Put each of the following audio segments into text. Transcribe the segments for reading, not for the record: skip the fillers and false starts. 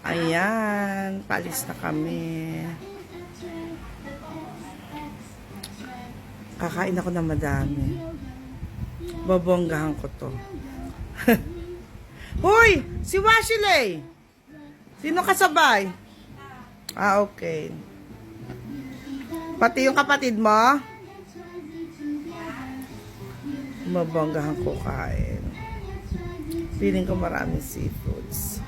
Ayan, palis na kami. Kakain ako ng madami. Babonggahan ko to. Hoy! Si Washilay! Sino kasabay? Ah, okay. Pati yung kapatid mo? Babonggahan ko kain. Feeling ko maraming seafoods.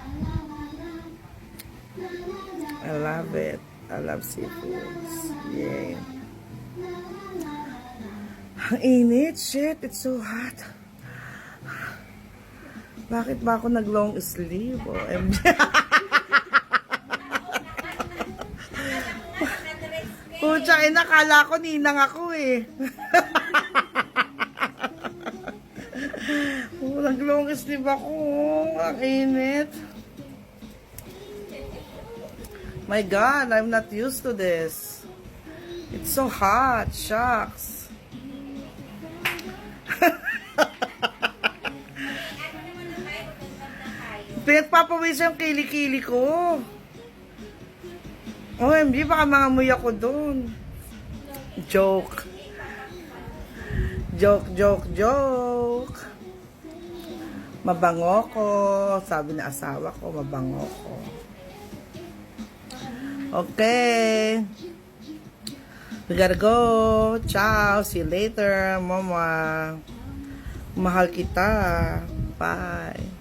I love it. I love seafoods. Yay. Ang init. Shit, it's so hot. Bakit ba ako nag-long sleeve? OMG. Pucha, nakala ko ninang ako eh. Nag-long sleeve ako. Ang init. My God, I'm not used to this. It's so hot. Shucks. Pinagpapawis yung kili-kili ko. OMG, baka mangamoy ako dun. Joke. Joke. Mabango ko. Sabi na asawa ko, mabango ko. Okay. We gotta go. Ciao. See you later, mama. Mahal kita. Bye.